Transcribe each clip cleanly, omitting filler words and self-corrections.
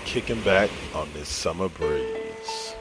Kicking back on this summer breeze.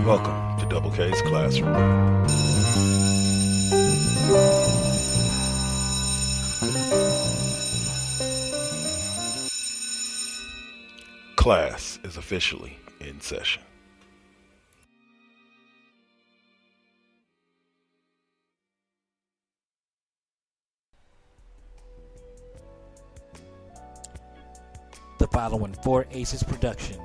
Welcome to Double K's Classroom. Class is officially in session. The following Four Aces production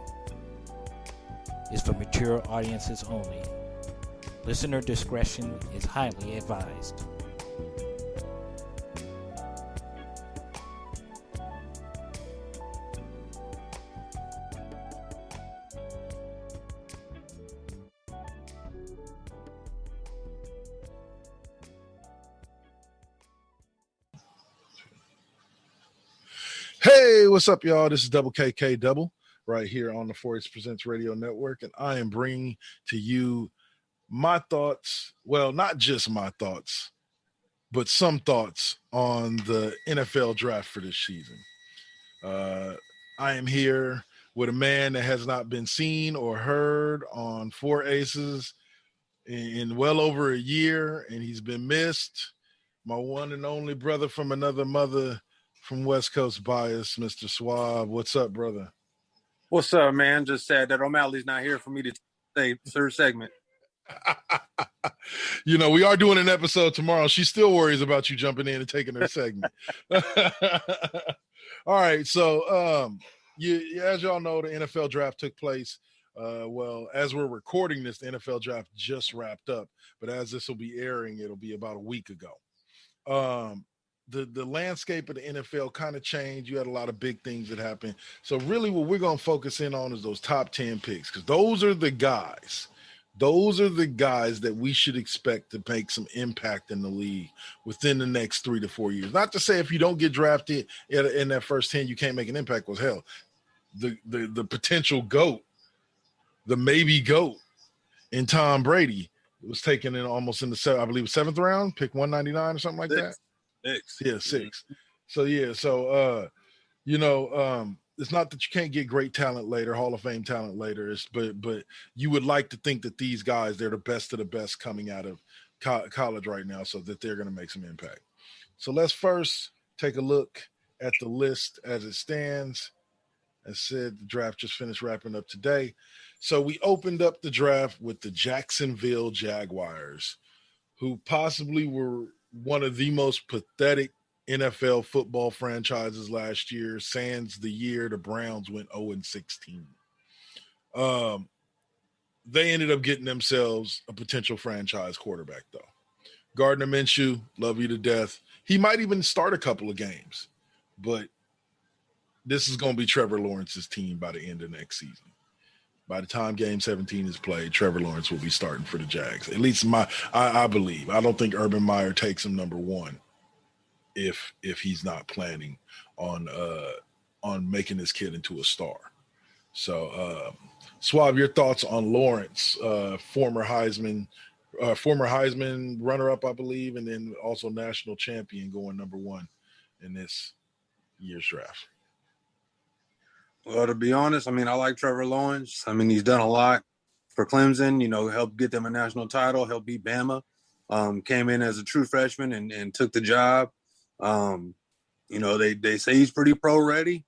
is for mature audiences only. Listener discretion is highly advised. Hey, what's up, y'all? This is Double KK Double right here on the 4H Presents Radio Network, and I am bringing to you my thoughts. Well, not just my thoughts, but some thoughts on the NFL draft for this season. I am here with a man that has not been seen or heard on Four Aces in well over a year, and he's been missed. My one and only brother from another mother, from West Coast Bias, Mr. Suave. What's up, brother? What's up, man? Just sad that O'Malley's not here for me to say third segment. You know, we are doing an episode tomorrow. She still worries about you jumping in and taking her segment. All right, so as y'all know, the NFL draft took place. Well, as we're recording this, the NFL draft just wrapped up. But as this will be airing, it'll be about a week ago. The landscape of the NFL kind of changed. You had a lot of big things that happened. So really what we're going to focus in on is those top 10 picks, because those are the guys. Those are the guys that we should expect to make some impact in the league within the next 3 to 4 years. Not to say if you don't get drafted in that first 10, you can't make an impact. Was hell, the potential GOAT, the maybe GOAT in Tom Brady was taken in almost in the, I believe, 7th round, pick 199 or something like that. Six. Yeah, 6. So it's not that you can't get great talent later, Hall of Fame talent later. But you would like to think that these guys, they're the best of the best coming out of college right now, so that they're going to make some impact. So let's first take a look at the list as it stands. As said, the draft just finished wrapping up today. So we opened up the draft with the Jacksonville Jaguars, who possibly were one of the most pathetic NFL football franchises last year, sans the year the Browns went 0-16. They ended up getting themselves a potential franchise quarterback, though. Gardner Minshew, love you to death. He might even start a couple of games, but this is going to be Trevor Lawrence's team by the end of next season. By the time Game 17 is played, Trevor Lawrence will be starting for the Jags. At least I believe. I don't think Urban Meyer takes him number one if he's not planning on making this kid into a star. So, Suave, your thoughts on Lawrence, former Heisman runner-up, I believe, and then also national champion going number 1 in this year's draft. Well, to be honest, I mean, I like Trevor Lawrence. I mean, he's done a lot for Clemson, helped get them a national title, helped beat Bama, came in as a true freshman and took the job. They say he's pretty pro ready.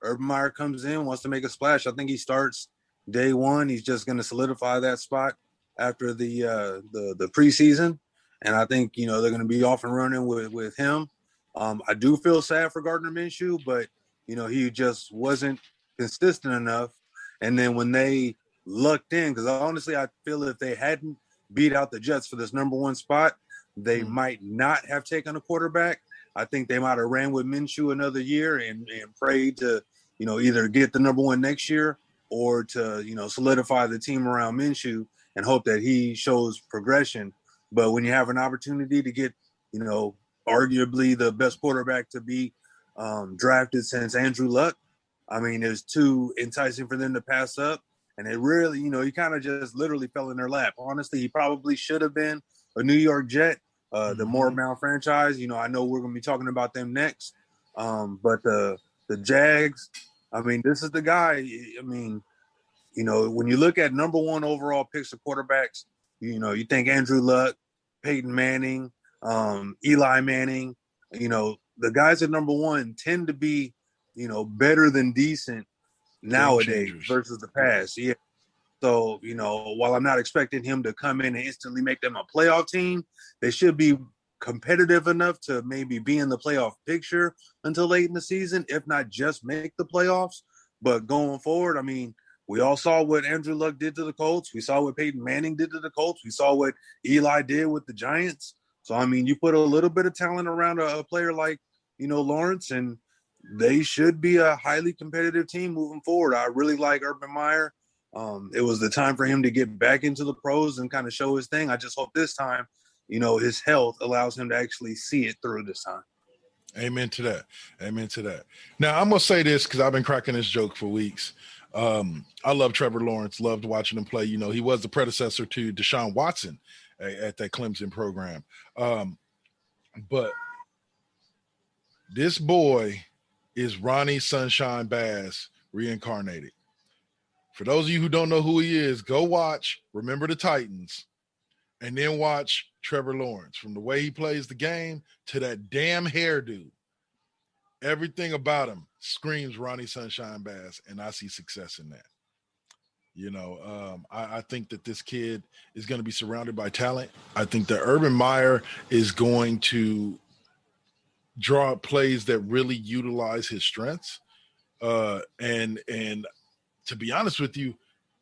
Urban Meyer comes in, wants to make a splash. I think he starts day one. He's just going to solidify that spot after the preseason. And I think, they're going to be off and running with him. I do feel sad for Gardner Minshew, but, he just wasn't consistent enough. And then when they lucked in, because honestly, I feel if they hadn't beat out the Jets for this number 1 spot, they might not have taken a quarterback. I think they might have ran with Minshew another year and prayed to, either get the number 1 next year or to, solidify the team around Minshew and hope that he shows progression. But when you have an opportunity to get, arguably the best quarterback to be drafted since Andrew Luck, I mean, it was too enticing for them to pass up. And it really, he kind of just literally fell in their lap. Honestly, he probably should have been a New York Jet, the Morebound franchise. I know we're going to be talking about them next. But the Jags, I mean, this is the guy. I mean, when you look at number 1 overall picks of quarterbacks, you think Andrew Luck, Peyton Manning, Eli Manning, the guys at number 1 tend to be, better than decent nowadays versus the past. Yeah. So, while I'm not expecting him to come in and instantly make them a playoff team, they should be competitive enough to maybe be in the playoff picture until late in the season, if not just make the playoffs. But going forward, I mean, we all saw what Andrew Luck did to the Colts. We saw what Peyton Manning did to the Colts. We saw what Eli did with the Giants. So, I mean, you put a little bit of talent around a player like, Lawrence, and they should be a highly competitive team moving forward. I really like Urban Meyer. It was the time for him to get back into the pros and kind of show his thing. I just hope this time, his health allows him to actually see it through this time. Amen to that. Amen to that. Now, I'm going to say this because I've been cracking this joke for weeks. I love Trevor Lawrence, loved watching him play. He was the predecessor to Deshaun Watson at that Clemson program. But this boy is Ronnie Sunshine Bass reincarnated. For those of you who don't know who he is, go watch Remember the Titans and then watch Trevor Lawrence. From the way he plays the game to that damn hairdo, everything about him screams Ronnie Sunshine Bass, and I see success in that. I think that this kid is going to be surrounded by talent. I think that Urban Meyer is going to draw up plays that really utilize his strengths. And to be honest with you,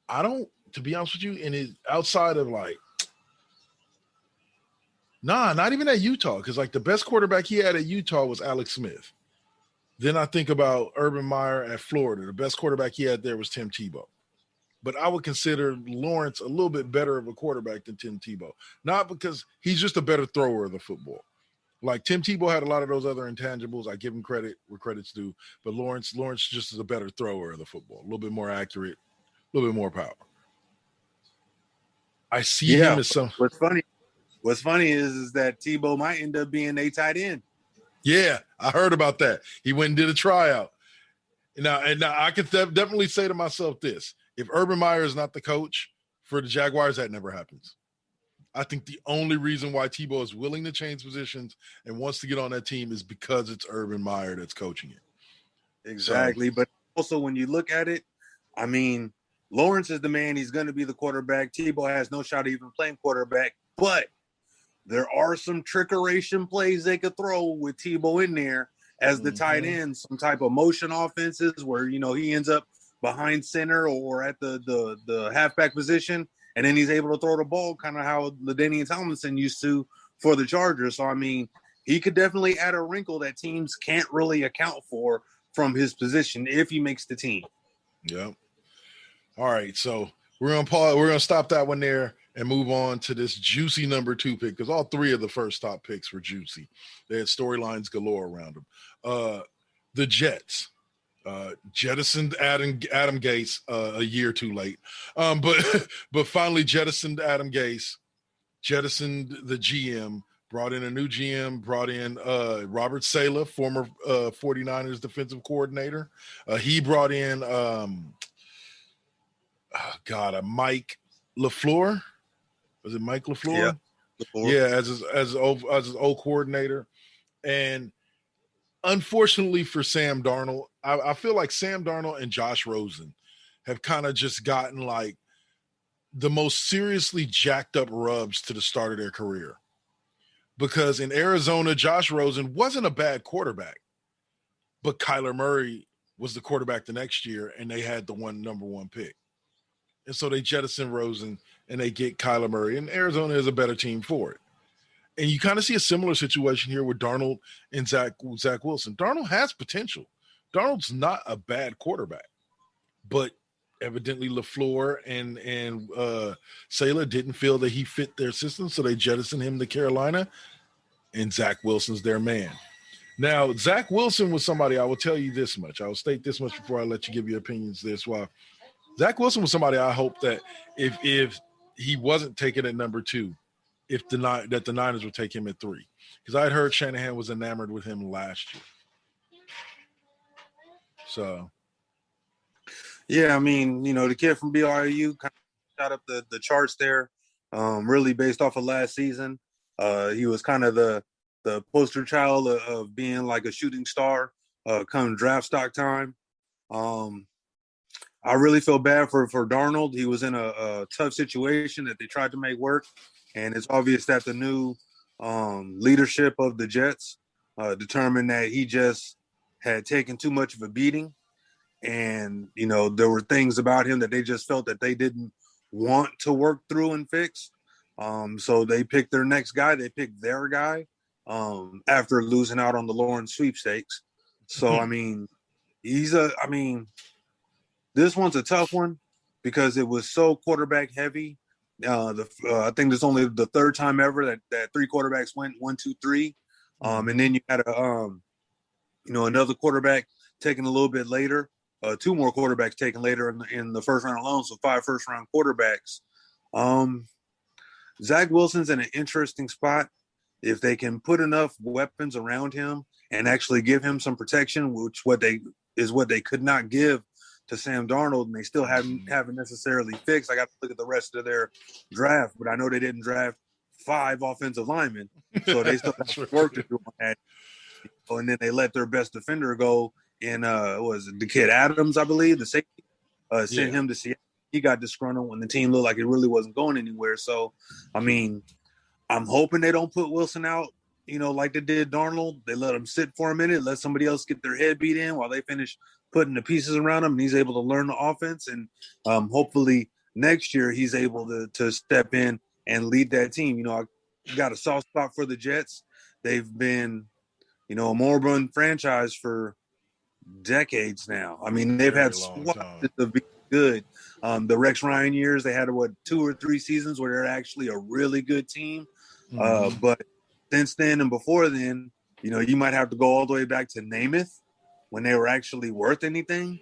and his outside of not even at Utah, because the best quarterback he had at Utah was Alex Smith. Then I think about Urban Meyer at Florida. The best quarterback he had there was Tim Tebow. But I would consider Lawrence a little bit better of a quarterback than Tim Tebow. Not because he's just a better thrower of the football. Tim Tebow had a lot of those other intangibles. I give him credit where credit's due. But Lawrence just is a better thrower of the football. A little bit more accurate, a little bit more power. I see him as some. What's funny is that Tebow might end up being a tight end. Yeah, I heard about that. He went and did a tryout. Now I could definitely say to myself this. If Urban Meyer is not the coach for the Jaguars, that never happens. I think the only reason why Tebow is willing to change positions and wants to get on that team is because it's Urban Meyer that's coaching it. Exactly. But also when you look at it, I mean, Lawrence is the man. He's going to be the quarterback. Tebow has no shot at even playing quarterback. But there are some trickeration plays they could throw with Tebow in there as the tight end, some type of motion offenses where, he ends up behind center or at the halfback position, and then he's able to throw the ball kind of how LaDainian Tomlinson used to for the Chargers. So, I mean, he could definitely add a wrinkle that teams can't really account for from his position if he makes the team. Yep. All right, so we're going to pause. We're going to stop that one there and move on to this juicy number 2 pick, because all 3 of the first top picks were juicy. They had storylines galore around them. The Jets. Jettisoned Adam Gase a year too late, but finally jettisoned Adam Gase, jettisoned the GM, brought in a new GM, brought in Robert Saleh, former 49ers defensive coordinator. He brought in Mike LaFleur. Was it Mike LaFleur? Yeah, as his old coordinator. And unfortunately for Sam Darnold, I feel like Sam Darnold and Josh Rosen have kind of just gotten like the most seriously jacked up rubs to the start of their career. Because in Arizona, Josh Rosen wasn't a bad quarterback, but Kyler Murray was the quarterback the next year, and they had the number one pick. And so they jettison Rosen, and they get Kyler Murray, and Arizona is a better team for it. And you kind of see a similar situation here with Darnold and Zack Wilson. Darnold has potential. Darnold's not a bad quarterback, but evidently LaFleur and Saleh didn't feel that he fit their system, so they jettisoned him to Carolina, and Zack Wilson's their man. Now, Zack Wilson was somebody, I will tell you this much. I will state this much before I let you give your opinions this. While Zack Wilson was somebody I hope that if he wasn't taken at number 2, that the Niners would take him at 3, because I had heard Shanahan was enamored with him last year. So, yeah, I mean, the kid from BYU kind of shot up the charts there, really based off of last season. He was kind of the poster child of being like a shooting star come draft stock time. I really feel bad for Darnold. He was in a tough situation that they tried to make work. And it's obvious that the new leadership of the Jets determined that he just had taken too much of a beating. And, there were things about him that they just felt that they didn't want to work through and fix. So they picked their next guy. They picked their guy after losing out on the Lawrence sweepstakes. So, I mean, this one's a tough one because it was so quarterback heavy. I think there's only the third time ever that 3 quarterbacks went 1, 2, 3. And then you had another quarterback taken a little bit later, 2 more quarterbacks taken later in the first round alone. So 5 first round quarterbacks. Zack Wilson's in an interesting spot. If they can put enough weapons around him and actually give him some protection, which what they could not give to Sam Darnold, and they still haven't necessarily fixed. I got to look at the rest of their draft, but I know they didn't draft 5 offensive linemen, so they still have work to do on that. And then they let their best defender go in was it the kid Adams, I believe, the safety, sent him to Seattle. He got disgruntled when the team looked like it really wasn't going anywhere. So, I mean, I'm hoping they don't put Wilson out, like they did Darnold. They let him sit for a minute, let somebody else get their head beat in while they finish putting the pieces around him, and he's able to learn the offense. And hopefully next year he's able to step in and lead that team. I got a soft spot for the Jets. They've been, a moribund franchise for decades now. I mean, they've had squads to be good. The Rex Ryan years, they had 2 or 3 seasons where they're actually a really good team. But since then and before then, you might have to go all the way back to Namath when they were actually worth anything.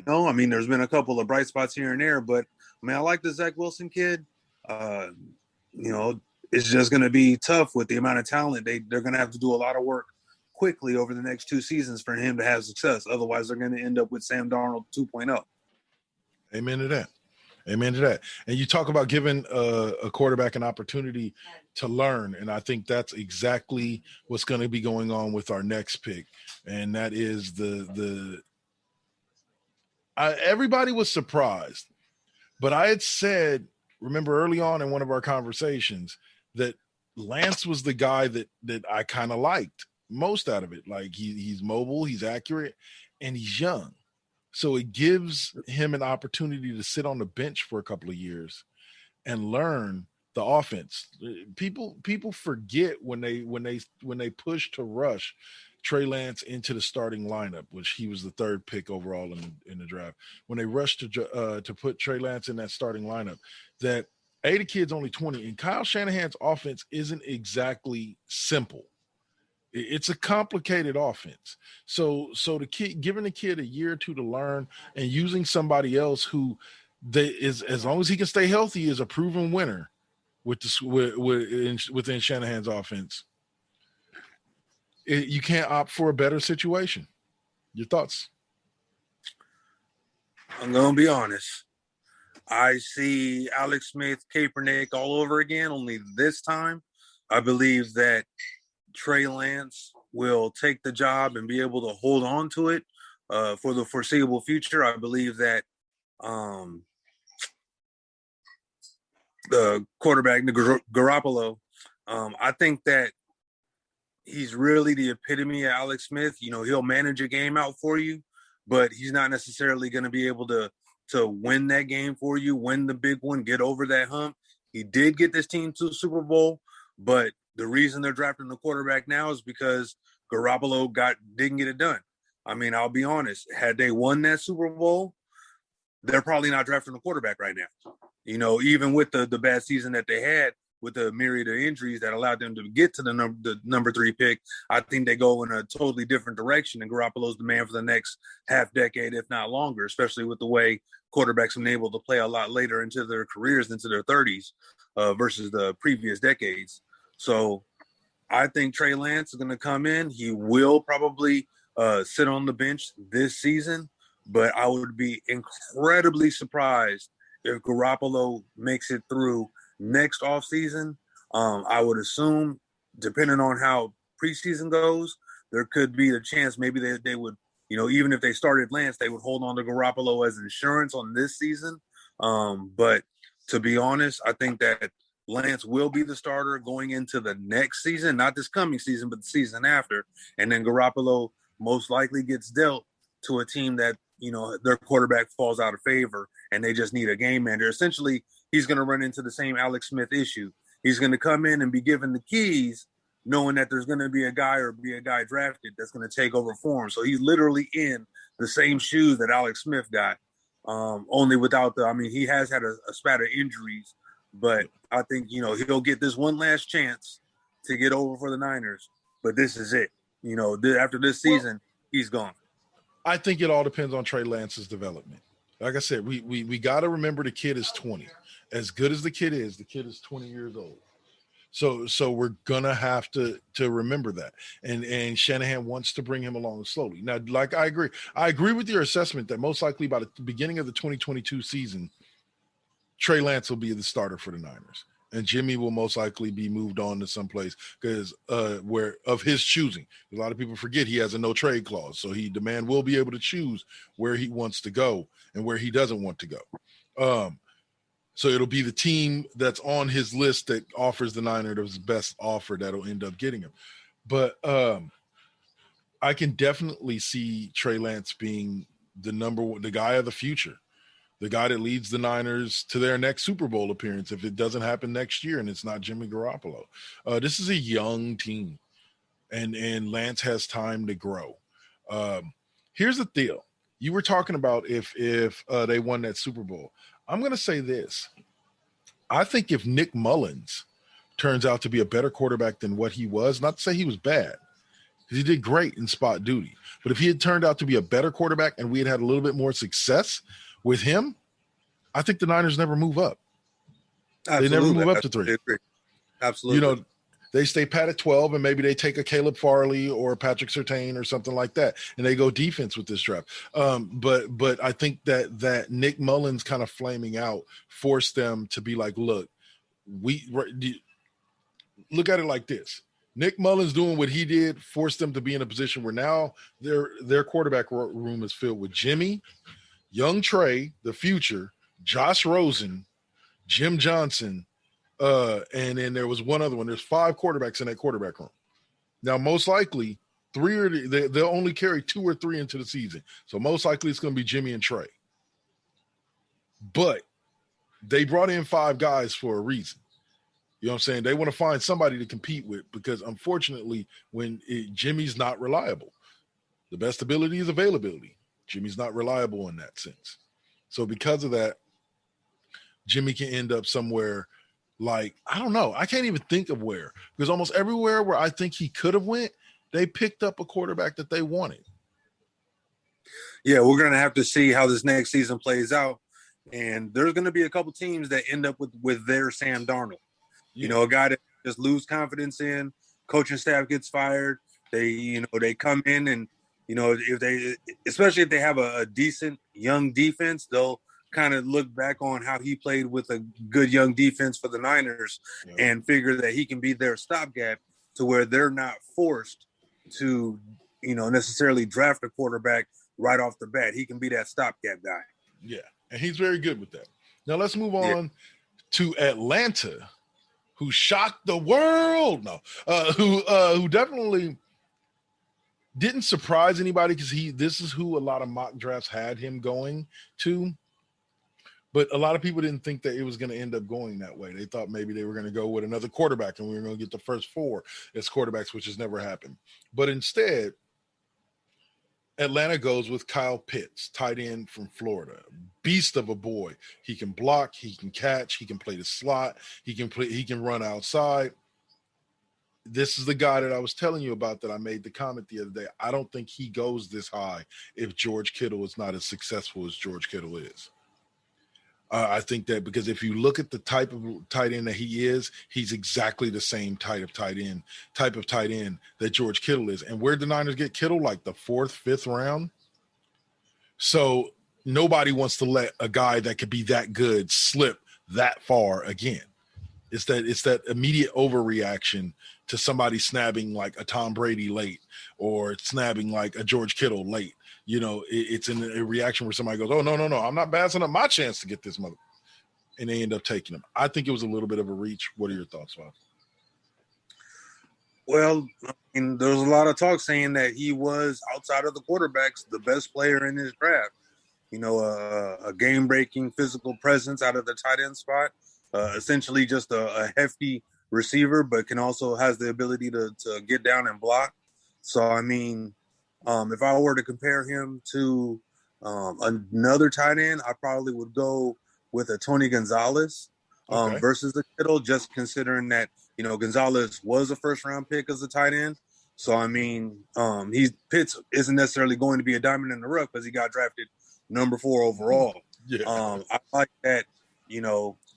I mean, there's been a couple of bright spots here and there, but I mean, I like the Zack Wilson kid. It's just going to be tough with the amount of talent. They're going to have to do a lot of work quickly over the next 2 seasons for him to have success. Otherwise, they're going to end up with Sam Darnold 2.0. Amen to that. Amen to that. And you talk about giving a quarterback an opportunity to learn, and I think that's exactly what's going to be going on with our next pick, and that is everybody was surprised, but I had said, remember early on in one of our conversations, that Lance was the guy that I kind of liked most out of it. Like he's mobile, he's accurate, and he's young. So it gives him an opportunity to sit on the bench for a couple of years and learn the offense. People forget when they push to rush Trey Lance into the starting lineup, which he was the 3rd pick overall in the draft. When they rushed to put Trey Lance in that starting lineup, that the kid's only 20, and Kyle Shanahan's offense isn't exactly simple. It's a complicated offense. So the kid, giving the kid a year or two to learn and using somebody else who is, as long as he can stay healthy, is a proven winner within Shanahan's offense. You can't opt for a better situation. Your thoughts? I'm going to be honest. I see Alex Smith, Kaepernick all over again, only this time I believe that Trey Lance will take the job and be able to hold on to it for the foreseeable future. I believe that the quarterback, Garoppolo, I think that he's really the epitome of Alex Smith. You know, he'll manage a game out for you, but he's not necessarily going to be able to win that game for you, win the big one, get over that hump. He did get this team to the Super Bowl, but the reason they're drafting the quarterback now is because Garoppolo didn't get it done. I mean, I'll be honest. Had they won that Super Bowl, they're probably not drafting the quarterback right now. You know, even with the bad season that they had, with the myriad of injuries that allowed them to get to the number 3 pick, I think they go in a totally different direction. And Garoppolo's the man for the next half decade, if not longer, especially with the way quarterbacks have been able to play a lot later into their careers, into their 30s, versus the previous decades. So I think Trey Lance is going to come in. He will probably sit on the bench this season, but I would be incredibly surprised if Garoppolo makes it through next offseason. I would assume, depending on how preseason goes, there could be a chance maybe they would, you know, even if they started Lance, they would hold on to Garoppolo as insurance on this season. But to be honest, I think that Lance will be the starter going into the next season, not this coming season, but the season after. And then Garoppolo most likely gets dealt to a team that, you know, their quarterback falls out of favor and they just need a game manager. Essentially, he's going to run into the same Alex Smith issue. He's going to come in and be given the keys, knowing that there's going to be a guy drafted that's going to take over for him. So he's literally in the same shoes that Alex Smith got, only without he has had a spat of injuries, but I think, you know, he'll get this one last chance to get over for the Niners, but this is it. You know, after this season, he's gone. I think it all depends on Trey Lance's development. Like I said, we got to remember the kid is 20. As good as the kid is 20 years old. So we're gonna have to remember that. And Shanahan wants to bring him along slowly. Now, like I agree with your assessment that most likely by the beginning of the 2022 season, Trey Lance will be the starter for the Niners. And Jimmy will most likely be moved on to someplace because where of his choosing. A lot of people forget he has a no trade clause, so the man will be able to choose where he wants to go and where he doesn't want to go. So it'll be the team that's on his list that offers the Niners the best offer that'll end up getting him. But I can definitely see Trey Lance being the guy of the future. The guy that leads the Niners to their next Super Bowl appearance if it doesn't happen next year and it's not Jimmy Garoppolo. This is a young team, and Lance has time to grow. Here's the deal. You were talking about if they won that Super Bowl. I'm going to say this. I think if Nick Mullins turns out to be a better quarterback than what he was, not to say he was bad, because he did great in spot duty, but if he had turned out to be a better quarterback and we had a little bit more success with him, I think the Niners never move up. Absolutely. They never move up to 3. Absolutely. You know, they stay pat at 12 and maybe they take a Caleb Farley or Patrick Surtain or something like that, and they go defense with this draft. But I think that Nick Mullins kind of flaming out forced them to be like, look at it like this. Nick Mullins doing what he did forced them to be in a position where now their quarterback room is filled with Jimmy, young Trey, the future, Josh Rosen, Jim Johnson, and then there was one other one. There's 5 quarterbacks in that quarterback room. Now, most likely, they'll only carry 2 or 3 into the season. So most likely it's going to be Jimmy and Trey. But they brought in 5 guys for a reason. You know what I'm saying? They want to find somebody to compete with because, unfortunately, Jimmy's not reliable. The best ability is availability. Jimmy's not reliable in that sense. So because of that, Jimmy can end up somewhere like, I don't know. I can't even think of where, because almost everywhere where I think he could have went, They picked up a quarterback that they wanted. Yeah, we're going to have to see how this next season plays out. And there's going to be a couple teams that end up with their Sam Darnold. You know, a guy that just lose confidence in, coaching staff gets fired. They come in and, especially if they have a decent young defense, they'll kind of look back on how he played with a good young defense for the Niners and figure that he can be their stopgap to where they're not forced to, necessarily draft a quarterback right off the bat. He can be that stopgap guy. Yeah, and he's very good with that. Now let's move on to Atlanta, who shocked the world. No, who definitely didn't surprise anybody because this is who a lot of mock drafts had him going to. But a lot of people didn't think that it was going to end up going that way. They thought maybe they were going to go with another quarterback and we were going to get the first 4 as quarterbacks, which has never happened. But instead, Atlanta goes with Kyle Pitts, tight end from Florida. Beast of a boy. He can block, he can catch, he can play the slot, he can run outside. This is the guy that I was telling you about that I made the comment the other day. I don't think he goes this high if George Kittle is not as successful as George Kittle is. I think that because if you look at the type of tight end that he is, he's exactly the same type of tight end that George Kittle is. And where did the Niners get Kittle? Like the 4th, 5th round. So nobody wants to let a guy that could be that good slip that far again. It's that immediate overreaction to somebody snabbing like a Tom Brady late or snabbing like a George Kittle late. It's in a reaction where somebody goes, oh, no, I'm not passing up my chance to get this mother. And they end up taking him. I think it was a little bit of a reach. What are your thoughts, Bob? Well, there was a lot of talk saying that he was, outside of the quarterbacks, the best player in his draft. A game-breaking physical presence out of the tight end spot. Essentially just a hefty receiver, but can also has the ability to get down and block. So, if I were to compare him to another tight end, I probably would go with a Tony Gonzalez versus the Kittle, just considering that, Gonzalez was a first-round pick as a tight end. So, Pitts isn't necessarily going to be a diamond in the rough because he got drafted number 4 overall. Yeah. I like that,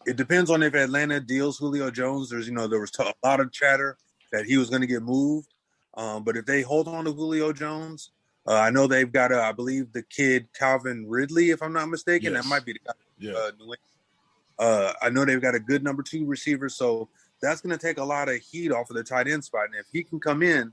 it depends on if Atlanta deals Julio Jones. There was a lot of chatter that he was going to get moved. But if they hold on to Julio Jones, I know they've got, I believe, the kid Calvin Ridley, if I'm not mistaken. Yes. That might be the guy. New England. I know they've got a good number 2 receiver, so that's going to take a lot of heat off of the tight end spot. And if he can come in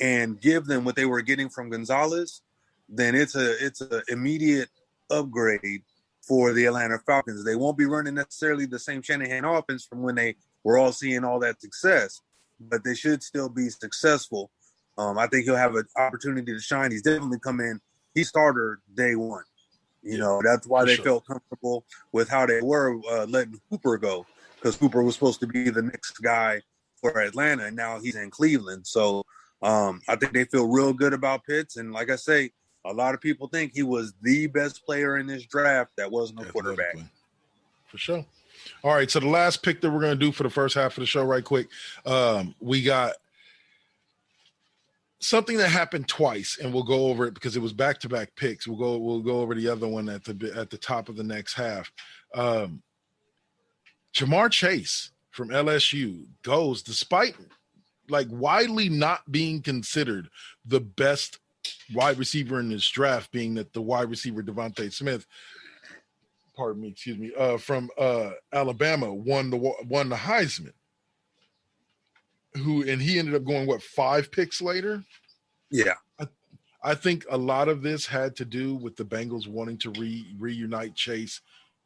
and give them what they were getting from Gonzalez, then it's an immediate upgrade for the Atlanta Falcons. They won't be running necessarily the same Shanahan offense from when they were all seeing all that success, but they should still be successful. I think he'll have an opportunity to shine. He's definitely come in. He started day 1. That's why they felt comfortable with how they were letting Hooper go, because Hooper was supposed to be the next guy for Atlanta, and now he's in Cleveland. So I think they feel real good about Pitts. And like I say, a lot of people think he was the best player in this draft that wasn't a quarterback. For sure. All right, so the last pick that we're going to do for the first half of the show right quick, we got something that happened twice, and we'll go over it because it was back-to-back picks. We'll go over the other one at the top of the next half. Jamar Chase from LSU goes, despite widely not being considered the best wide receiver in this draft, being that the wide receiver Devontae Smith, from Alabama won the Heisman. And he ended up going 5 picks later. Yeah, I think a lot of this had to do with the Bengals wanting to reunite Chase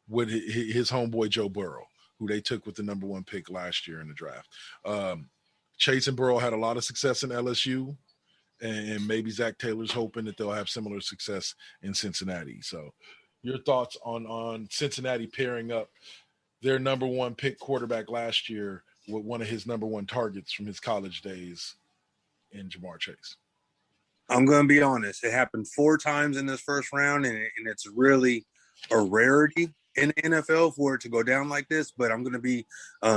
with his homeboy Joe Burrow, who they took with the number 1 pick last year in the draft. Chase and Burrow had a lot of success in LSU. And maybe Zach Taylor's hoping that they'll have similar success in Cincinnati. So your thoughts on Cincinnati pairing up their number 1 pick quarterback last year with one of his number 1 targets from his college days in Jamar Chase? I'm going to be honest. It happened 4 times in this first round, and it's really a rarity in the NFL for it to go down like this. But I'm going to be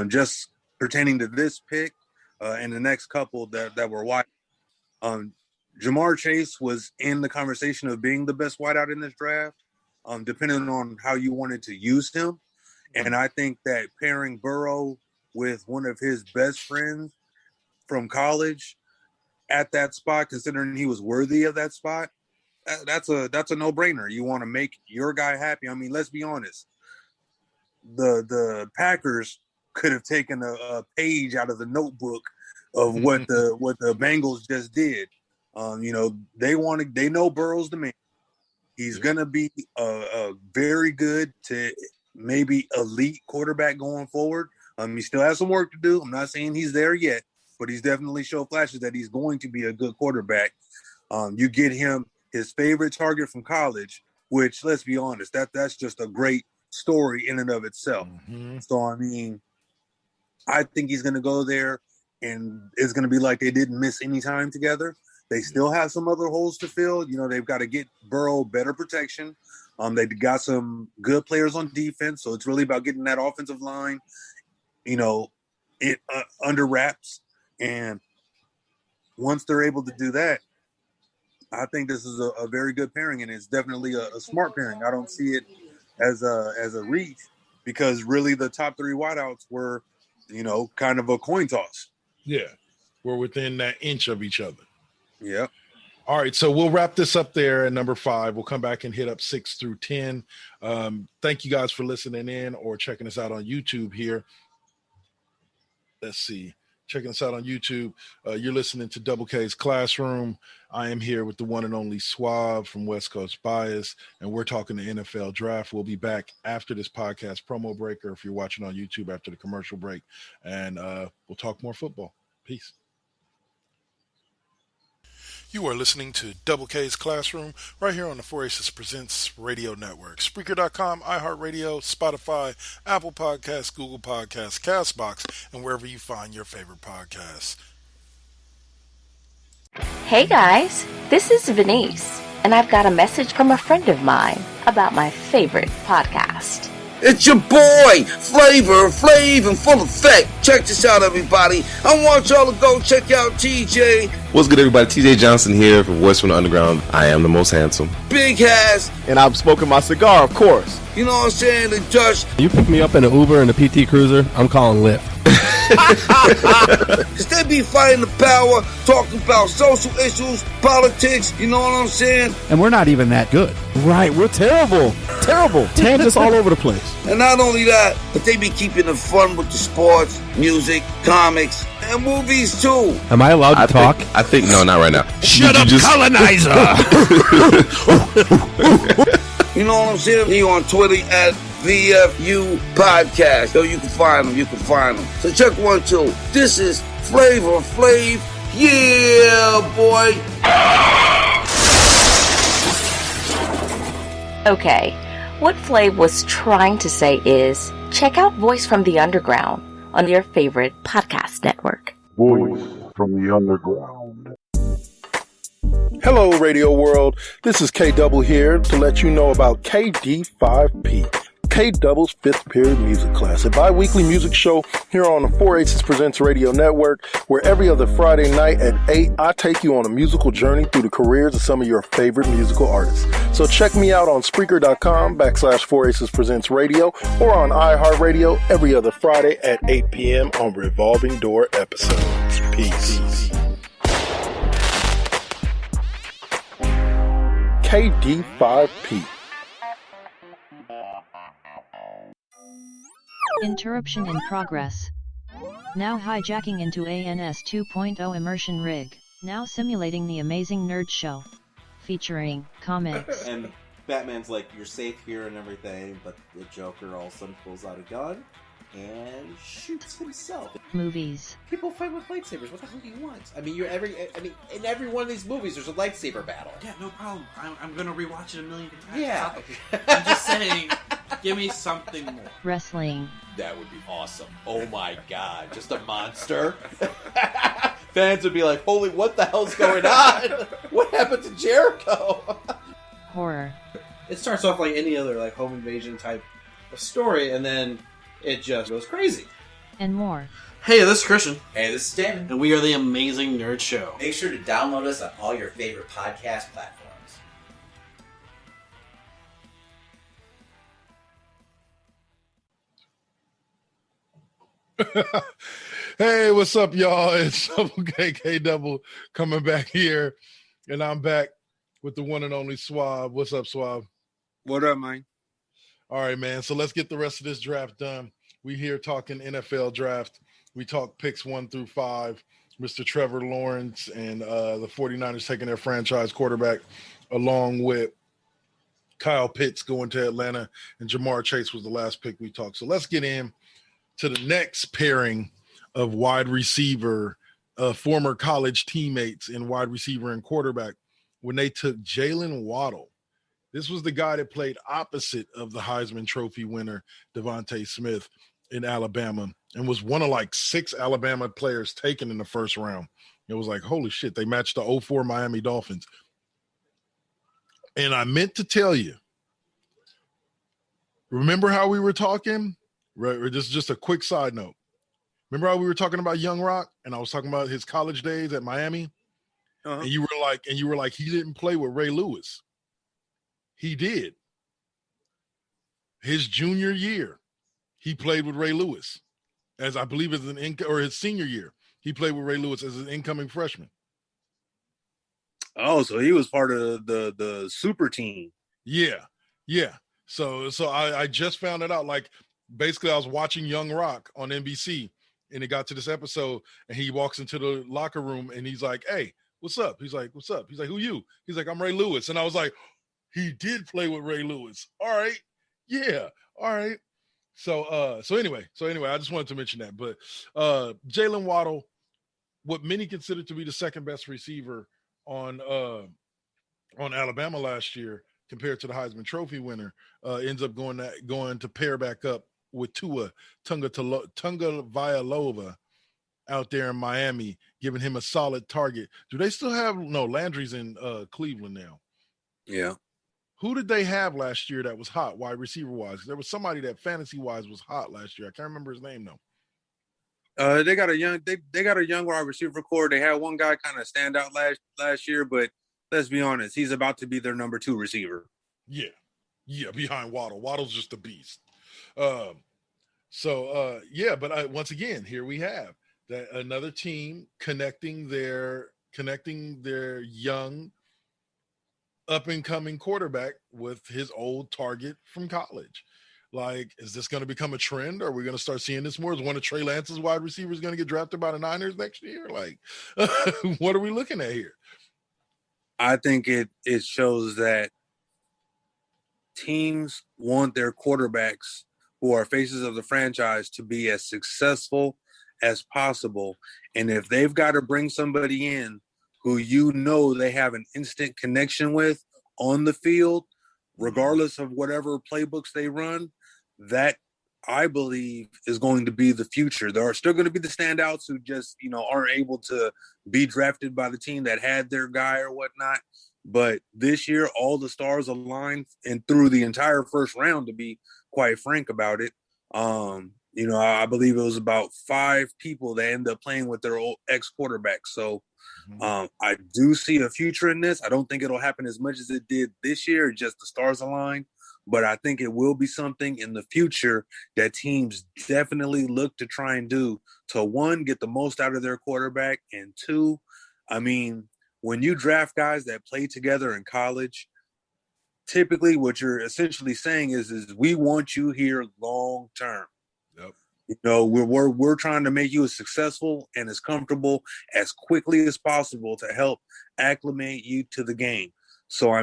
just pertaining to this pick and the next couple that were wide. Jamar Chase was in the conversation of being the best wideout in this draft, depending on how you wanted to use him. And I think that pairing Burrow with one of his best friends from college at that spot, considering he was worthy of that spot, that's a no-brainer. You want to make your guy happy. I mean, let's be honest. The Packers could have taken a page out of the notebook of what the Bengals just did. They know Burrow's the man. He's gonna be a very good to maybe elite quarterback going forward. He still has some work to do. I'm not saying he's there yet, but he's definitely showed flashes that he's going to be a good quarterback. You get him his favorite target from college, which, let's be honest, that's just a great story in and of itself. Mm-hmm. So, I mean, I think he's going to go there, and it's going to be like they didn't miss any time together. They still have some other holes to fill. They've got to get Burrow better protection. They've got some good players on defense, so it's really about getting that offensive line, under wraps. And once they're able to do that, I think this is a very good pairing, and it's definitely a smart pairing. I don't see it as a reach, because really the top three wideouts were, kind of a coin toss. Yeah, we're within that inch of each other. Yeah. All right, so we'll wrap this up there at number 5. We'll come back and hit up 6 through 10. Thank you guys for listening in or checking us out on YouTube here. Let's see. Checking us out on YouTube. You're listening to Double K's Classroom. I am here with the one and only Suave from West Coast Bias, and we're talking the NFL Draft. We'll be back after this podcast promo break, or if you're watching on YouTube after the commercial break, and we'll talk more football. Peace. You are listening to Double K's Classroom right here on the 4 Aces Presents Radio Network. Spreaker.com, iHeartRadio, Spotify, Apple Podcasts, Google Podcasts, CastBox, and wherever you find your favorite podcasts. Hey guys, this is Venice, and I've got a message from a friend of mine about my favorite podcast. It's your boy, Flavor Flav in full effect. Check this out, everybody. I want y'all to go check out TJ. What's good, everybody? TJ Johnson here from Voice from the Underground. I am the most handsome. Big Has. And I'm smoking my cigar, of course. You know what I'm saying? The Dutch. You pick me up in an Uber and a PT Cruiser, I'm calling Lyft. Cause they be fighting the power, talking about social issues, politics, you know what I'm saying? And we're not even that good. Right, we're terrible. Terrible. Tangents all over the place. And not only that, but they be keeping it fun with the sports, music, comics, and movies too. Am I allowed to talk? I think no, not right now. Shut up, colonizer! You know what I'm saying? He on Twitter at VFU Podcast. Yo, you can find them. So check 1, 2. This is Flavor Flav. Yeah, boy. Okay, what Flav was trying to say is, check out Voice from the Underground on your favorite podcast network. Voice from the Underground. Hello, Radio World. This is K-Double here to let you know about KD5P. K-Double's 5th period music class, a bi-weekly music show here on the 4 Aces Presents Radio Network, where every other Friday night at 8, I take you on a musical journey through the careers of some of your favorite musical artists. So check me out on Spreaker.com/4 Aces Presents Radio or on iHeartRadio every other Friday at 8 p.m. on Revolving Door episodes. Peace. KD5P. Interruption in progress. Now hijacking into ANS 2.0 immersion rig. Now simulating the amazing nerd show. Featuring comics. And Batman's like, you're safe here and everything, but the Joker all of a sudden pulls out a gun and shoots himself. Movies. People fight with lightsabers. What the hell do you want? I mean, in every one of these movies, there's a lightsaber battle. Yeah, no problem. I'm gonna rewatch it a million times. Yeah. I'm just saying, give me something more. Wrestling. That would be awesome. Oh my god, just a monster. Fans would be like, holy, what the hell's going on? What happened to Jericho? Horror. It starts off like any other home invasion type of story, and then it just goes crazy. And more. Hey, this is Christian. Hey, this is Damon. And we are the Amazing Nerd Show. Make sure to download us on all your favorite podcast platforms. Hey, what's up, y'all? It's Double KK Double coming back here, and I'm back with the one and only Suave. What's up, Suave? What up, man? All right, man. So let's get the rest of this draft done. We here talking NFL draft. We talk picks 1 through 5. Mr. Trevor Lawrence and the 49ers taking their franchise quarterback, along with Kyle Pitts going to Atlanta, and Jamar Chase was the last pick we talked. So let's get in to the next pairing of wide receiver, former college teammates in wide receiver and quarterback, when they took Jalen Waddle. This was the guy that played opposite of the Heisman Trophy winner, Devontae Smith, in Alabama, and was one of like 6 Alabama players taken in the first round. It was like, holy shit, they matched the 04 Miami Dolphins. And I meant to tell you, remember how we were talking? Right, this is just a quick side note. Remember how we were talking about Young Rock, and I was talking about his college days at Miami? And you were like, he didn't play with Ray Lewis. He did. His junior year, he played with Ray Lewis, as I believe as his senior year, he played with Ray Lewis as an incoming freshman. Oh, so he was part of the super team. Yeah. So I just found it out. Like, basically, I was watching Young Rock on NBC, and it got to this episode, and he walks into the locker room, and he's like, "Hey, what's up?" He's like, "What's up?" He's like, "Who you?" He's like, "I'm Ray Lewis." And I was like, he did play with Ray Lewis. All right. Yeah. All right. So anyway, I just wanted to mention that. But Jalen Waddle, what many consider to be the second best receiver on Alabama last year compared to the Heisman Trophy winner, ends up going to pair back up with Tua Tagovailoa out there in Miami, giving him a solid target. Do they still have Landry's in Cleveland now? Yeah. Who did they have last year that was hot, wide receiver wise? There was somebody that fantasy wise was hot last year. I can't remember his name though. They got a young wide receiver core. They had one guy kind of stand out last year, but let's be honest, he's about to be their number 2 receiver. Yeah, behind Waddle. Waddle's just a beast. But once again, here we have that another team connecting their young up and coming quarterback with his old target from college. Like, is this going to become a trend? Are we going to start seeing this more? Is one of Trey Lance's wide receivers going to get drafted by the Niners next year? Like, what are we looking at here? I think it shows that teams want their quarterbacks who are faces of the franchise to be as successful as possible. And if they've got to bring somebody in who they have an instant connection with on the field, regardless of whatever playbooks they run, that I believe is going to be the future. There are still going to be the standouts who just, aren't able to be drafted by the team that had their guy or whatnot. But this year, all the stars aligned, and through the entire first round, to be quite frank about it, I believe it was about 5 people that ended up playing with their old ex-quarterbacks. So I do see a future in this. I don't think it'll happen as much as it did this year, just the stars align. But I think it will be something in the future that teams definitely look to try and do to, 1, get the most out of their quarterback, and 2, when you draft guys that play together in college, typically what you're essentially saying is we want you here long term. Yep. We're trying to make you as successful and as comfortable as quickly as possible to help acclimate you to the game. So, I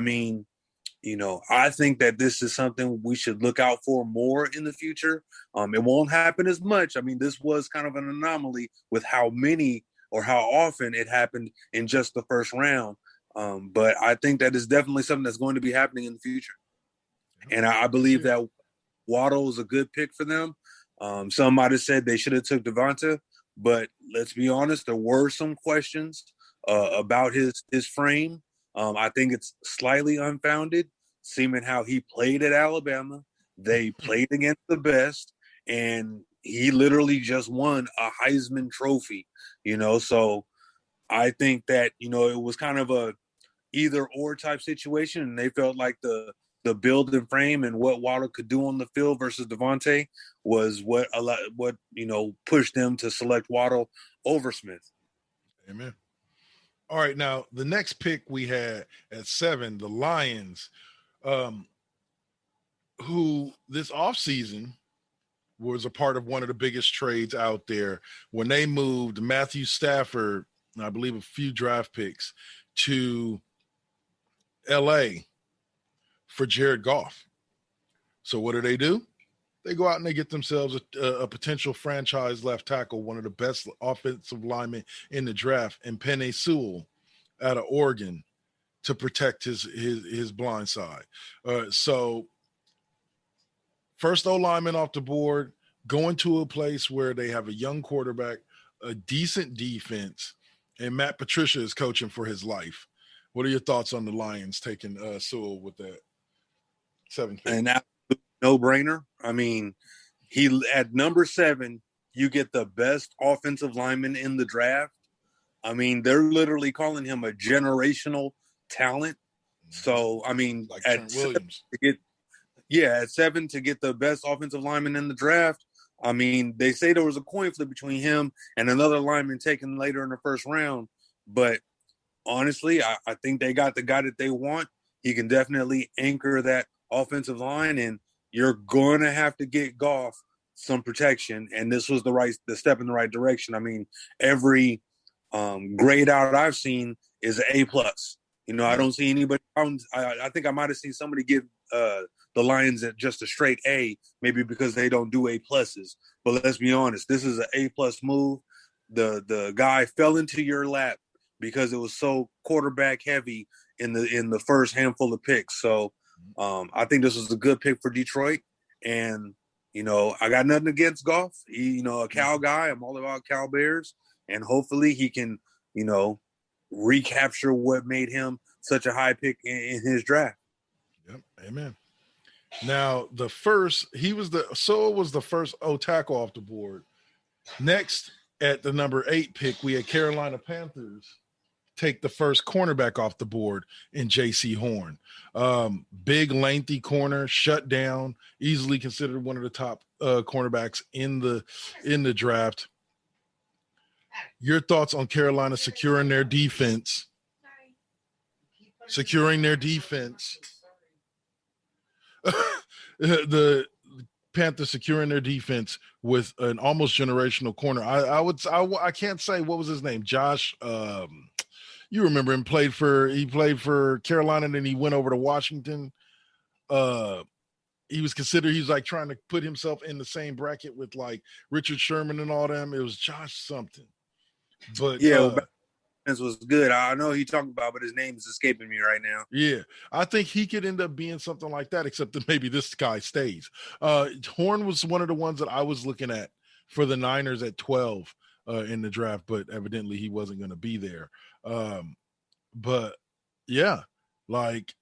think that this is something we should look out for more in the future. It won't happen as much. This was kind of an anomaly with how many or how often it happened in just the first round. But I think that is definitely something that's going to be happening in the future. And I believe that Waddle is a good pick for them. Some might have said they should have took Devonta, but let's be honest, there were some questions about his frame. I think it's slightly unfounded, seeming how he played at Alabama. They played against the best, and he literally just won a Heisman Trophy, so I think that, it was kind of a either or type situation, and they felt like the build and frame and what Waddle could do on the field versus Devontae was what pushed them to select Waddle over Smith. Amen. All right, now the next pick we had at 7, the Lions, who this offseason was a part of one of the biggest trades out there when they moved Matthew Stafford, and I believe a few draft picks, to L.A. for Jared Goff. So what do? They go out and they get themselves a potential franchise left tackle, one of the best offensive linemen in the draft, and Penei Sewell out of Oregon to protect his blind side. So first O-lineman off the board, going to a place where they have a young quarterback, a decent defense, and Matt Patricia is coaching for his life. What are your thoughts on the Lions taking Sewell with that 7th pick? An absolute no-brainer. I mean, he at number 7, you get the best offensive lineman in the draft. I mean, they're literally calling him a generational talent. So, I mean, like at Trent Williams. 7 to get the best offensive lineman in the draft. I mean, they say there was a coin flip between him and another lineman taken later in the first round. But honestly, I think they got the guy that they want. He can definitely anchor that offensive line, and you're going to have to get Goff some protection. And this was the step in the right direction. I mean, every grade out I've seen is an A+. I don't see anybody. I think I might have seen somebody give the Lions at just a straight A, maybe because they don't do A+. But let's be honest, this is an A+ move. The guy fell into your lap because it was so quarterback heavy in the first handful of picks. So I think this was a good pick for Detroit. And, I got nothing against Goff. He, a Cal guy. I'm all about Cal Bears. And hopefully he can, recapture what made him such a high pick in his draft. Yep. Amen. Now, Sewell was the first O-tackle off the board. Next, at the number 8 pick, we had Carolina Panthers take the first cornerback off the board in J.C. Horn. Big, lengthy corner, shut down, easily considered one of the top cornerbacks in the draft. Your thoughts on Carolina securing their defense? The Panthers securing their defense with an almost generational corner. I can't say what was his name. Josh. You remember him? He played for Carolina, and then he went over to Washington. He was considered. He's like trying to put himself in the same bracket with like Richard Sherman and all them. It was Josh something. But was good. I know he talking about, but his name is escaping me right now. Yeah, I think he could end up being something like that, except that maybe this guy stays. Horn was one of the ones that I was looking at for the Niners at 12 in the draft, but evidently he wasn't going to be there. But yeah, like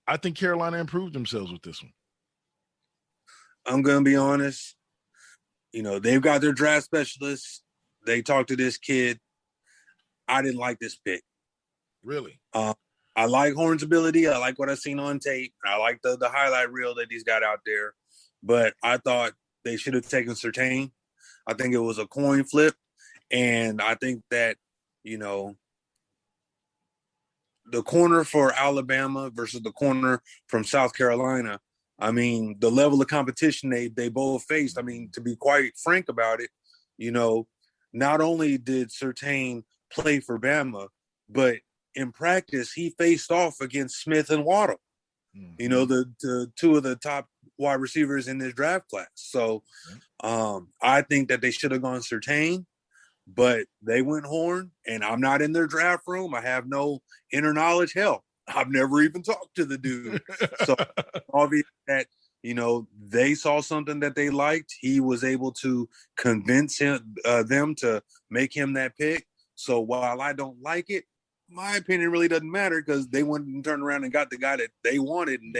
I think Carolina improved themselves with this one. I'm going to be honest. They've got their draft specialists. They talked to this kid. I didn't like this pick. Really? I like Horn's ability. I like what I've seen on tape. I like the highlight reel that he's got out there. But I thought they should have taken Surtain. I think it was a coin flip. And I think that, the corner for Alabama versus the corner from South Carolina, I mean, the level of competition they both faced, I mean, to be quite frank about it, not only did Surtain play for Bama, but in practice, he faced off against Smith and Waddle, the two of the top wide receivers in this draft class. So I think that they should have gone Surtain, but they went Horn, and I'm not in their draft room. I have no inner knowledge. Hell, I've never even talked to the dude. So obvious that, they saw something that they liked. He was able to convince them to make him that pick. So while I don't like it, my opinion really doesn't matter because they went and turned around and got the guy that they wanted, and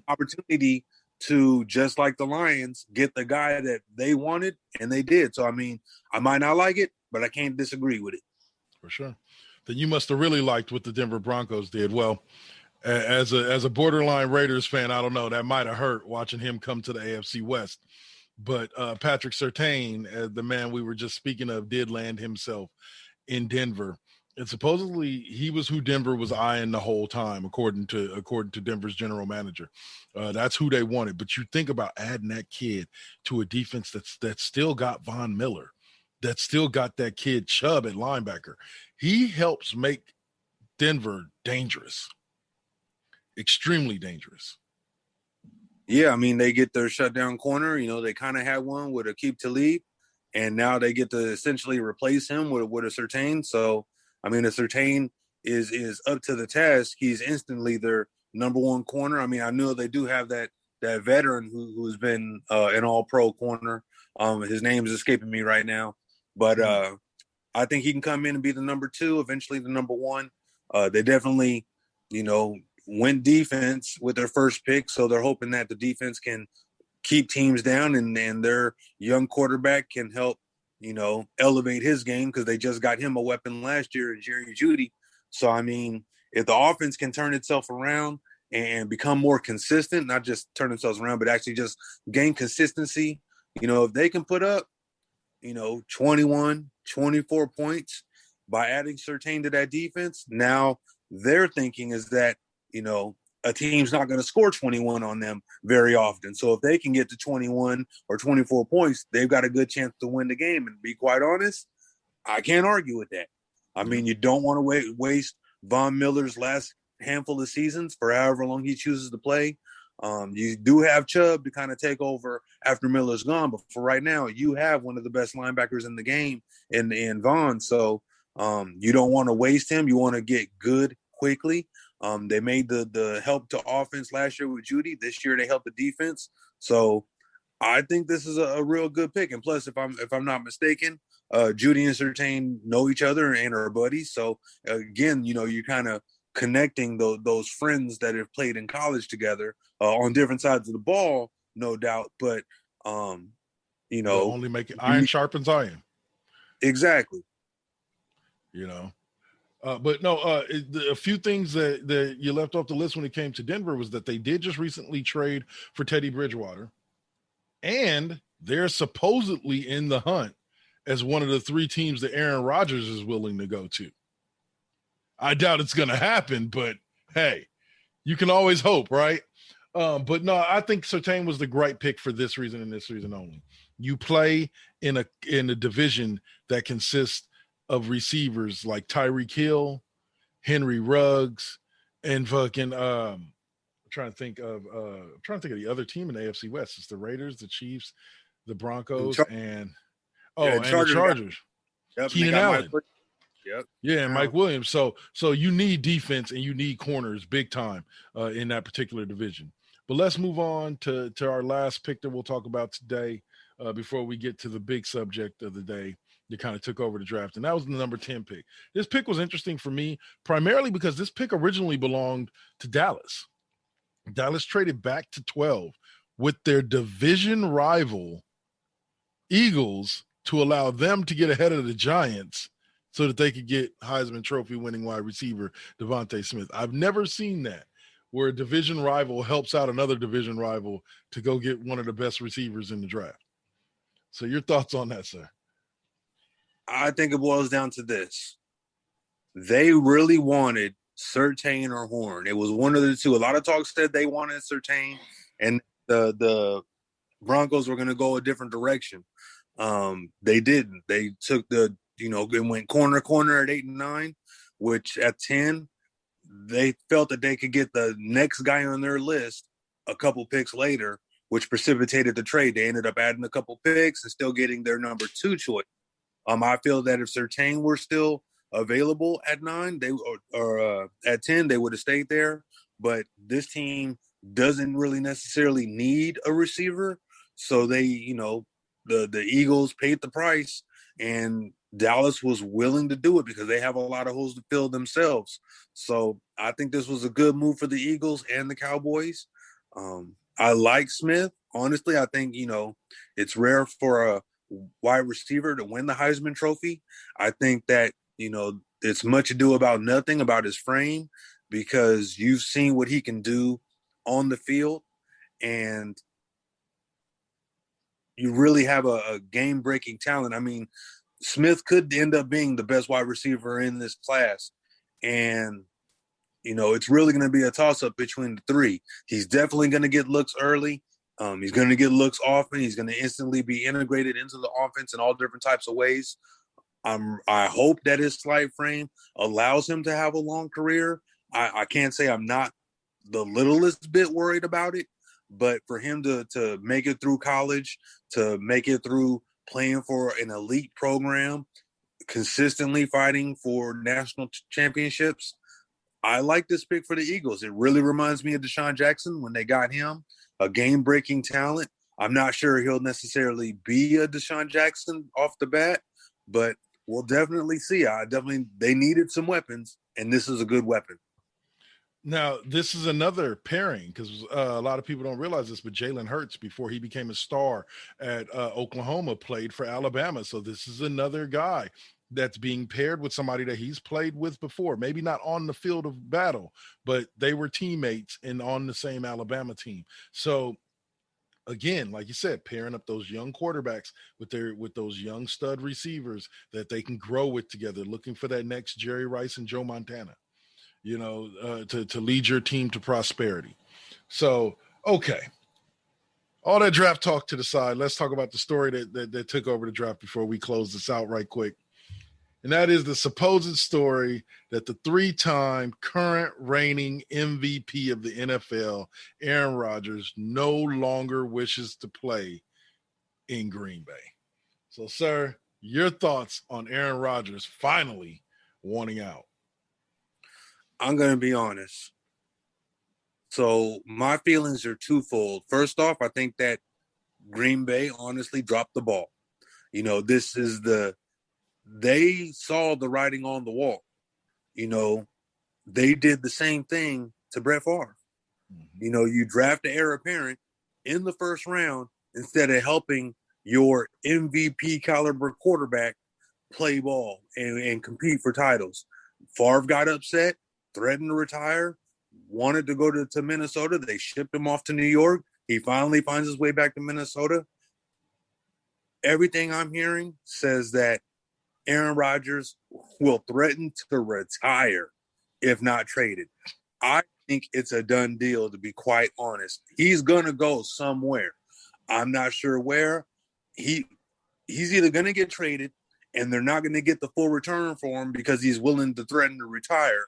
opportunity to, just like the Lions, get the guy that they wanted, and they did. So, I mean, I might not like it, but I can't disagree with it. For sure. Then you must have really liked what the Denver Broncos did. Well, as a borderline Raiders fan, I don't know, that might have hurt watching him come to the AFC West. But Patrick Surtain, the man we were just speaking of, did land himself in Denver. And supposedly he was who Denver was eyeing the whole time, according to Denver's general manager. That's who they wanted. But you think about adding that kid to a defense that's still got Von Miller, that's still got that kid Chubb at linebacker. He helps make Denver dangerous, extremely dangerous. Yeah, I mean, they get their shutdown corner. You know, they kind of had one with Aqib Talib, and now they get to essentially replace him with a Surtain. So, I mean, a Surtain is up to the task. He's instantly their number one corner. I mean, I know they do have that veteran who's been an all-pro corner. His name is escaping me right now. But I think he can come in and be the number two, eventually the number one. They definitely, you know, went defense with their first pick, so they're hoping that the defense can keep teams down and their young quarterback can help, you know, elevate his game, because they just got him a weapon last year, Jerry Jeudy. So, I mean, if the offense can turn itself around and become more consistent, not just turn themselves around, but actually just gain consistency, you know, if they can put up, you know, 21, 24 points by adding Surtain to that defense, now their thinking is that, you know, a team's not going to score 21 on them very often. So if they can get to 21 or 24 points, they've got a good chance to win the game. And to be quite honest, I can't argue with that. I mean, you don't want to waste Von Miller's last handful of seasons for however long he chooses to play. You do have Chubb to kind of take over after Miller's gone, but for right now, you have one of the best linebackers in the game in Von. So you don't want to waste him. You want to get good quickly. They made the help to offense last year with Jeudy. This year they helped the defense. So I think this is a real good pick. And plus, if I'm not mistaken, Jeudy and Surtain know each other and are buddies. So again, you know, you're kind of connecting those friends that have played in college together on different sides of the ball, no doubt. But you know, they'll only make it iron sharpens iron. Exactly. You know. But no, a few things that you left off the list when it came to Denver was that they did just recently trade for Teddy Bridgewater, and they're supposedly in the hunt as one of the three teams that Aaron Rodgers is willing to go to. I doubt it's going to happen, but hey, you can always hope, right? But no, I think Surtain was the right pick for this reason and this reason only. You play in a division that consists of receivers like Tyreek Hill, Henry Ruggs, and fucking I'm trying to think of the other team in the AFC West. It's the Raiders, the Chiefs, the Broncos, and the Chargers. Yep, Keenan Allen. Yep. Yeah, and Mike Williams. So you need defense and you need corners big time in that particular division. But let's move on to our last pick that we'll talk about today before we get to the big subject of the day. You kind of took over the draft, and that was the number 10 pick. This pick was interesting for me, primarily because this pick originally belonged to Dallas. Dallas traded back to 12 with their division rival Eagles to allow them to get ahead of the Giants so that they could get Heisman Trophy winning wide receiver Devontae Smith. I've never seen that, where a division rival helps out another division rival to go get one of the best receivers in the draft. So your thoughts on that, sir? I think it boils down to this. They really wanted Surtain or Horn. It was one of the two. A lot of talk said they wanted Surtain, and the Broncos were going to go a different direction. They didn't. They took it went corner at 8 and 9, which at 10, they felt that they could get the next guy on their list a couple picks later, which precipitated the trade. They ended up adding a couple picks and still getting their number 2 choice. I feel that if Surtain were still available at 9, or at 10, they would have stayed there. But this team doesn't really necessarily need a receiver, so they, the Eagles paid the price, and Dallas was willing to do it because they have a lot of holes to fill themselves. So I think this was a good move for the Eagles and the Cowboys. I like Smith. Honestly, I think, it's rare for a wide receiver to win the Heisman Trophy. I think that, it's much ado about nothing about his frame, because you've seen what he can do on the field, and you really have a game-breaking talent. I mean, Smith could end up being the best wide receiver in this class, and it's really going to be a toss-up between the three. He's definitely going to get looks early. He's going to get looks often. He's going to instantly be integrated into the offense in all different types of ways. I hope that his slight frame allows him to have a long career. I can't say I'm not the littlest bit worried about it, but for him to make it through college, to make it through playing for an elite program, consistently fighting for national championships, I like this pick for the Eagles. It really reminds me of Deshaun Jackson when they got him, a game-breaking talent. I'm not sure he'll necessarily be a Deshaun Jackson off the bat, but we'll definitely see. They needed some weapons, and this is a good weapon. Now, this is another pairing, because a lot of people don't realize this, but Jalen Hurts, before he became a star at Oklahoma, played for Alabama. So this is another guy that's being paired with somebody that he's played with before, maybe not on the field of battle, but they were teammates and on the same Alabama team. So again, like you said, pairing up those young quarterbacks with those young stud receivers that they can grow with together, looking for that next Jerry Rice and Joe Montana, to lead your team to prosperity. So, okay. All that draft talk to the side, let's talk about the story that took over the draft before we close this out right quick. And that is the supposed story that the 3-time current reigning MVP of the NFL, Aaron Rodgers, no longer wishes to play in Green Bay. So, sir, your thoughts on Aaron Rodgers finally wanting out? I'm going to be honest. So my feelings are twofold. First off, I think that Green Bay honestly dropped the ball. They saw the writing on the wall. They did the same thing to Brett Favre. Mm-hmm. You draft the heir apparent in the first round instead of helping your MVP caliber quarterback play ball and compete for titles. Favre got upset, threatened to retire, wanted to go to Minnesota. They shipped him off to New York. He finally finds his way back to Minnesota. Everything I'm hearing says that Aaron Rodgers will threaten to retire if not traded. I think it's a done deal, to be quite honest. He's going to go somewhere. I'm not sure where. He's either going to get traded and they're not going to get the full return for him because he's willing to threaten to retire,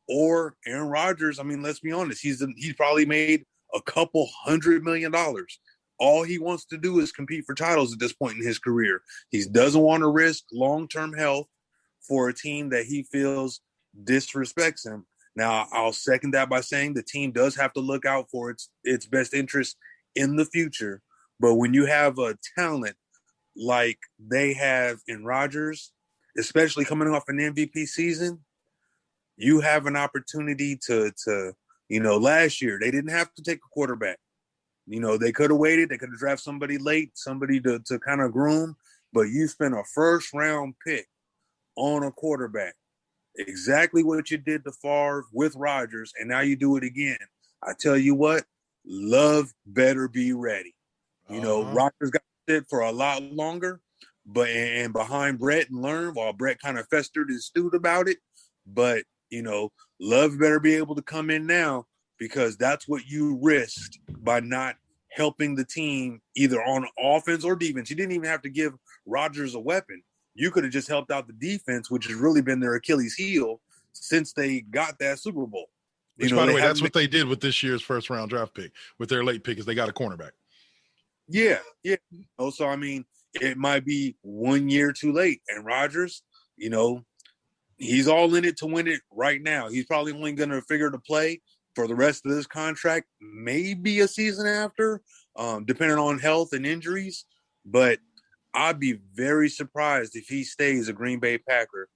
or Aaron Rodgers, I mean, let's be honest, he's probably made a couple $100 million. All he wants to do is compete for titles at this point in his career. He doesn't want to risk long-term health for a team that he feels disrespects him. Now, I'll second that by saying the team does have to look out for its best interest in the future. But when you have a talent like they have in Rodgers, especially coming off an MVP season, you have an opportunity to last year they didn't have to take a quarterback. They could have waited. They could have drafted somebody late, somebody to kind of groom. But you spent a first-round pick on a quarterback. Exactly what you did to Favre with Rodgers, and now you do it again. I tell you what, Love better be ready. Rodgers got sit for a lot longer, and behind Brett and learn while Brett kind of festered and stewed about it. But, Love better be able to come in now, because that's what you risked by not helping the team either on offense or defense. You didn't even have to give Rodgers a weapon. You could have just helped out the defense, which has really been their Achilles heel since they got that Super Bowl. Which, by the way, that's what they did with this year's first-round draft pick, with their late pick, is they got a cornerback. Yeah. So, I mean, it might be 1 year too late. And Rodgers, he's all in it to win it right now. He's probably only going to figure to play for the rest of this contract, maybe a season after, depending on health and injuries. But I'd be very surprised if he stays a Green Bay Packer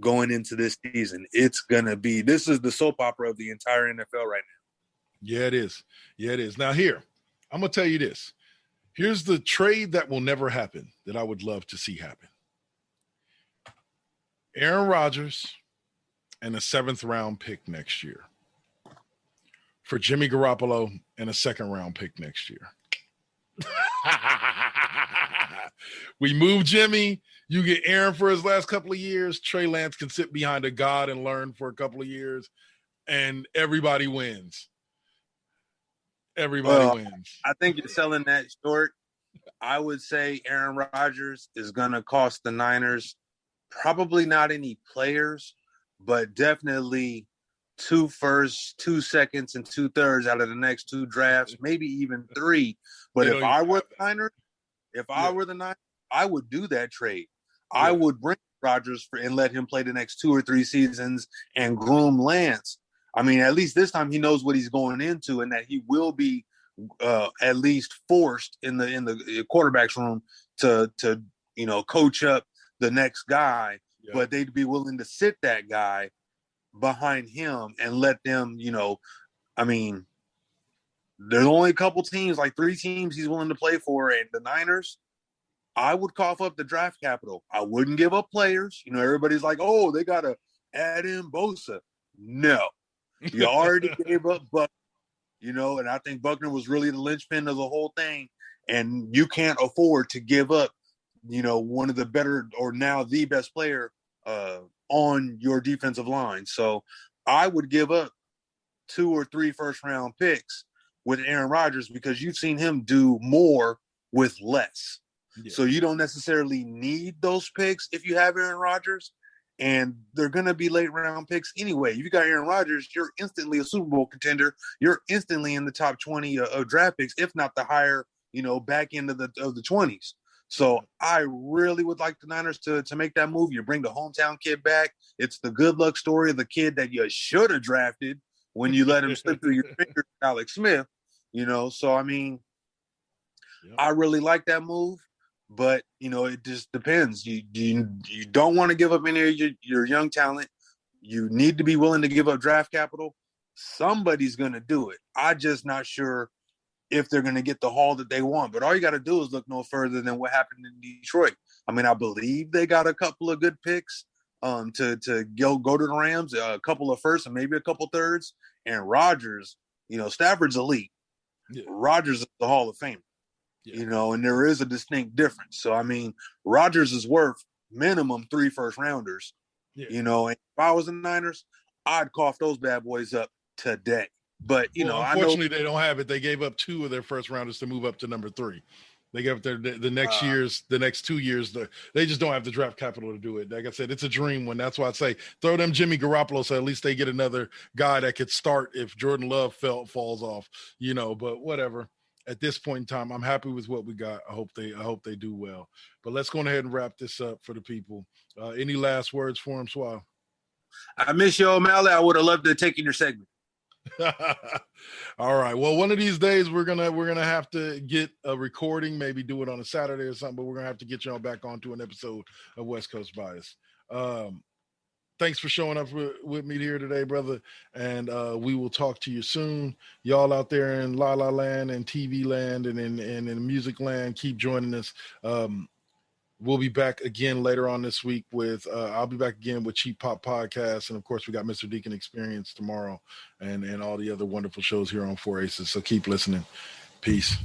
going into this season. This is the soap opera of the entire NFL right now. Yeah, it is. Now here, I'm gonna tell you this. Here's the trade that will never happen that I would love to see happen. Aaron Rodgers and a 7th round pick next year for Jimmy Garoppolo and a 2nd round pick next year. We move Jimmy. You get Aaron for his last couple of years. Trey Lance can sit behind a god and learn for a couple of years, and everybody wins. Everybody wins. I think you're selling that short. I would say Aaron Rodgers is going to cost the Niners probably not any players, but definitely 2 firsts, 2 seconds, and 2 thirds out of the next 2 drafts, maybe even 3. But if I were the Niners, I would do that trade. Yeah. I would bring Rodgers and let him play the next 2 or 3 seasons and groom Lance. I mean, at least this time he knows what he's going into, and that he will be at least forced in the quarterback's room to coach up the next guy. Yeah. But they'd be willing to sit that guy behind him and let them, I mean, there's only a couple teams, like 3 teams he's willing to play for, and the Niners, I would cough up the draft capital. I wouldn't give up players. Everybody's like, oh, they got to add in Bosa. No. You already gave up Buckner, and I think Buckner was really the linchpin of the whole thing, and you can't afford to give up, one of the better or now the best player on your defensive line. So I would give up 2 or 3 first-round picks with Aaron Rodgers because you've seen him do more with less. Yeah. So you don't necessarily need those picks if you have Aaron Rodgers, and they're going to be late-round picks anyway. If you got Aaron Rodgers, you're instantly a Super Bowl contender. You're instantly in the top 20 of draft picks, if not the higher, back end of the 20s. So I really would like the Niners to make that move. You bring the hometown kid back. It's the good luck story of the kid that you should have drafted when you let him slip through your fingers, Alex Smith. So I mean, I really like that move, but it just depends. You don't want to give up any of your young talent. You need to be willing to give up draft capital. Somebody's going to do it. I'm just not sure if they're going to get the haul that they want. But all you got to do is look no further than what happened in Detroit. I mean, I believe they got a couple of good picks to go to the Rams, a couple of firsts and maybe a couple thirds. And Rodgers, Stafford's elite. Yeah. Rodgers is the Hall of Famer, and there is a distinct difference. So, I mean, Rodgers is worth minimum 3 first-rounders, and if I was the Niners, I'd cough those bad boys up today. But, unfortunately, they don't have it. They gave up 2 of their first-rounders to move up to number 3. They gave up the next 2 years. They just don't have the draft capital to do it. Like I said, it's a dream one. That's why I say throw them Jimmy Garoppolo so at least they get another guy that could start if Jordan Love falls off. But whatever. At this point in time, I'm happy with what we got. I hope they do well. But let's go ahead and wrap this up for the people. Any last words for him, Suave? I miss you, O'Malley. I would have loved to take in your segment. All right. Well, one of these days we're gonna have to get a recording, maybe do it on a Saturday or something, but we're gonna have to get y'all back onto an episode of West Coast Bias. Thanks for showing up with me here today, brother, and we will talk to you soon. Y'all out there in La La Land and TV land and in music land, keep joining us. We'll be back again later on this week with I'll be back again with Cheap Pop Podcast, and of course we got Mr. Deacon Experience tomorrow and all the other wonderful shows here on 4 Aces. So keep listening. Peace.